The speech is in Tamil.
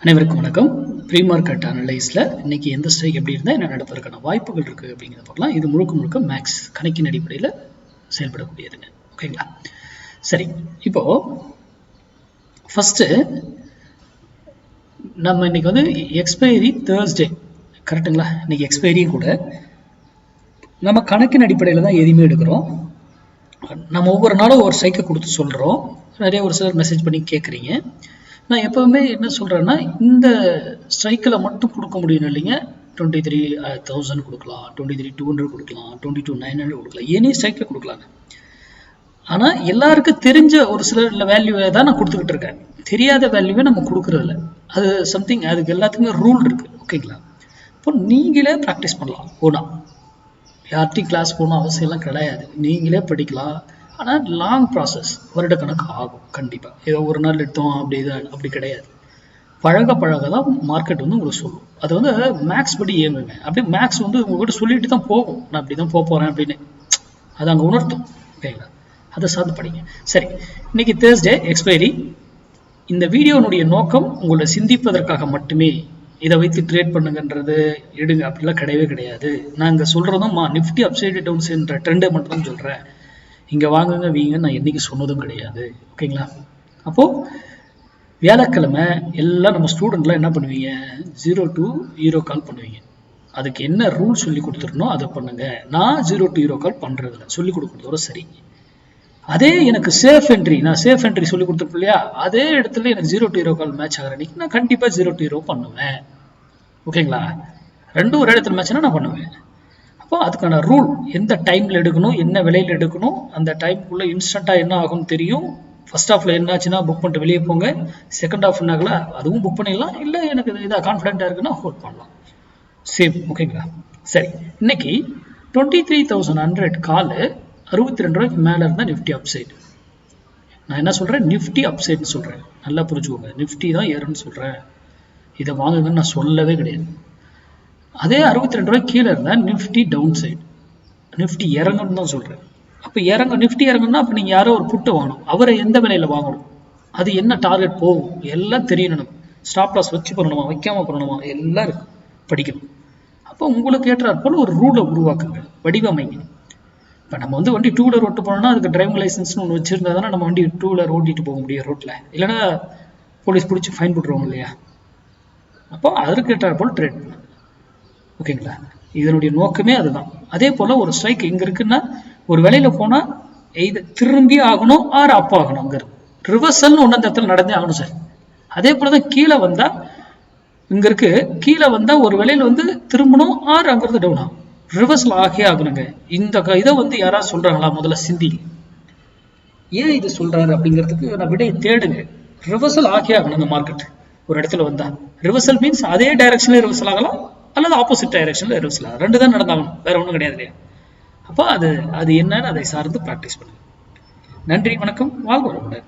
அனைவருக்கும் வணக்கம். ப்ரீ மார்க்கெட் அனலைஸ்ல இன்னைக்கு எந்த ஸ்ட்ரைக் எப்படி இருந்தால் என்ன நடப்பதற்கான வாய்ப்புகள் இருக்கு அப்படிங்கிறத பார்க்கலாம். இது முழுக்க மேக்ஸ் கணக்கின் அடிப்படையில் செயல்படக்கூடியதுங்க. ஓகேங்களா? சரி, இப்போ ஃபர்ஸ்ட் நம்ம இன்னைக்கு வந்து எக்ஸ்பைரி தேர்ஸ்டே, கரெக்டுங்களா? இன்னைக்கு எக்ஸ்பைரியும் கூட நம்ம கணக்கின் அடிப்படையில் தான் எதுவுமே எடுக்கிறோம். நம்ம ஒவ்வொரு நாளும் ஒரு ஸ்ட்ரைக்கை கொடுத்து சொல்கிறோம். நிறைய ஒரு சிலர் மெசேஜ் பண்ணி கேட்குறீங்க. நான் எப்பவுமே என்ன சொல்றேன்னா, இந்த ஸ்ட்ரைக்கில் மட்டும் கொடுக்க முடியும் இல்லைங்க. 23,000 கொடுக்கலாம், 23,200 கொடுக்கலாம், 22,900 கொடுக்கலாம், எனி ஸ்ட்ரைக்கில் கொடுக்கலாங்க. ஆனால் எல்லாருக்கும் தெரிஞ்ச ஒரு சில வேல்யூவை தான் நான் கொடுத்துக்கிட்டு இருக்கேன். தெரியாத வேல்யூவை நம்ம கொடுக்குறதில்ல. அது சம்திங், அதுக்கு எல்லாத்துக்குமே ரூல் இருக்கு. ஓகேங்களா? இப்போ நீங்களே ப்ராக்டிஸ் பண்ணலாம். ஓனா யார்ட்டையும் கிளாஸ் போகணும் அவசியம்லாம் கிடையாது. நீங்களே படிக்கலாம். ஆனால் லாங் ப்ராசஸ், வருடக்கணக்கு ஆகும் கண்டிப்பாக. ஏதோ ஒரு நாள் எடுத்தோம் அப்படி கிடையாது. பழக தான் மார்க்கெட் வந்து உங்களுக்கு சொல்லும். அது வந்து மேக்ஸ் படி இயங்குங்க. அப்படியே மேக்ஸ் வந்து உங்ககிட்ட சொல்லிட்டு தான் போகும், நான் அப்படி தான் போகிறேன் அப்படின்னு. அது அங்கே உணர்த்தும். ஓகேங்களா? அதை சார்ந்து படிங்க. சரி, இன்னைக்கு தேர்ஸ்டே எக்ஸ்பைரி. இந்த வீடியோனுடைய நோக்கம் உங்களை சிந்திப்பதற்காக மட்டுமே. இதை வைத்து ட்ரேட் பண்ணுங்கன்றது எடுங்க அப்படிலாம் கிடையவே கிடையாது. நான் இங்கே சொல்கிறதும் நிஃப்டி அப்சைடு டவுன்ஸ்ன்ற ட்ரெண்டை மட்டும் தான் சொல்கிறேன். இங்கே வாங்குங்க வீங்கன்னு நான் என்றைக்கு சொன்னதும் கிடையாது. ஓகேங்களா? அப்போது வியாழக்கிழமை எல்லாம் நம்ம ஸ்டூடெண்ட்லாம் என்ன பண்ணுவீங்க, 0 to 0 கால் பண்ணுவீங்க. அதுக்கு என்ன ரூல் சொல்லி கொடுத்துருனோ அதை பண்ணுங்க. நான் 0 to 0 கால் பண்ணுறதில்ல, சொல்லி கொடுக்குறதோட சரி. அதே எனக்கு சேஃப் என்ட்ரி, நான் சேஃப் என்ட்ரி சொல்லி கொடுத்துருப்பேன் இல்லையா, அதே இடத்துல எனக்கு 0 to 0 கால் மேட்ச் ஆகிற அன்னைக்கு நான் கண்டிப்பாக 0 to 0 பண்ணுவேன். ஓகேங்களா? ரெண்டும் ஒரு இடத்துல மேட்ச்னா நான் பண்ணுவேன். அப்போ அதுக்கான ரூல், எந்த டைமில் எடுக்கணும், என்ன விலையில் எடுக்கணும், அந்த டைமுக்குள்ளே இன்ஸ்டண்ட்டாக என்ன ஆகும்னு தெரியும். ஃபர்ஸ்ட் ஹாஃபில் என்னாச்சுன்னா புக் பண்ணிட்டு வெளியே போங்க. செகண்ட் ஹாஃப் என்னாகல அதுவும் புக் பண்ணிடலாம். இல்லை எனக்கு இதாக கான்ஃபிடென்ட்டாக இருக்குன்னா ஹோல்ட் பண்ணலாம். சேம். ஓகேங்களா? சரி, இன்னைக்கு 23,100 கால் 62 ரூபாய்க்கு மேலே இருந்தால் நிஃப்டி அப்சைடு. நான் என்ன சொல்கிறேன், நிஃப்டி அப்சைடுன்னு சொல்கிறேன். நல்லா புரிஞ்சுக்கோங்க, நிஃப்டி தான் ஏறுன்னு சொல்கிறேன். இதை வாங்குங்கன்னு நான் சொல்லவே கிடையாது. அதே 62 ரூபாய்க்கு கீழே இருந்தால் நிஃப்டி டவுன் சைடு, நிஃப்டி இறங்கணும்னு தான் சொல்கிறேன். அப்போ நிஃப்டி இறங்கணும்னா அப்போ நீங்கள் யாரோ ஒரு புட்டை வாங்கணும். அவரை எந்த விலையில் வாங்கணும், அது என்ன டார்கெட் போகும் எல்லாம் தெரியணும். நம்ம ஸ்டாப் லாஸ் வச்சு பண்ணணுமா வைக்காமல் பண்ணணுமா எல்லாம் இருக்கு, படிக்கணும். அப்போ உங்களுக்கு ஏற்றாற் போல ஒரு ரூலை உருவாக்குங்க, வடிவமைங்க. இப்போ நம்ம வந்து வண்டி 2 வீலர் ஓட்டு போனோம்னா அதுக்கு டிரைவிங் லைசன்ஸ்னு ஒன்று வச்சிருந்தா தானே நம்ம வண்டி 2 வீலர் ஓட்டிட்டு போக முடியும் ரோட்டில். இல்லைன்னா போலீஸ் பிடிச்சி ஃபைன் போட்டுருவாங்க இல்லையா? அப்போ அதற்கு ஏற்றாற் போல் ட்ரேட் பண்ணு. ஓகேங்களா? இதனுடைய நோக்கமே அதுதான். அதே போல ஒரு ஸ்ட்ரைக் இங்க இருக்குன்னா ஒரு விலையில போனா இது திரும்பி ஆகணும், ஆறு அப் ஆகணும். அங்க ரிவர்சல்னு ஒன்று அந்த இடத்துல நடந்தே ஆகணும் சார். அதே போலதான் கீழே வந்தா, இங்க இருக்கு கீழே வந்தா ஒரு விலையில வந்து திரும்பணும், ஆறு அங்கிறது டவுன் ஆகும். ரிவர்சல் ஆகியே ஆகணுங்க. இந்த இதை வந்து யாராவது சொல்றாங்களா? முதல்ல சிந்தி. ஏன் இது சொல்றாரு அப்படிங்கிறதுக்கு நான் விடையை தேடுங்க. ரிவர்சல் ஆகியே ஆகணும். இந்த மார்க்கெட் ஒரு இடத்துல வந்தா ரிவர்சல் மீன்ஸ் அதே டைரக்ஷன்ல ரிவர்சல் ஆகலாம், அல்லது ஆப்போசிட் டைரக்ஷன்ல ரிவர்சல் ஆகலாம். ரெண்டு தான் நடந்தாகணும், வேற ஒன்றும் கிடையாது இல்லையா? அப்போ அது என்னன்னு அதை சார்ந்து ப்ராக்டிஸ் பண்ணுங்க. நன்றி, வணக்கம், வாழ்க வளமுடன்.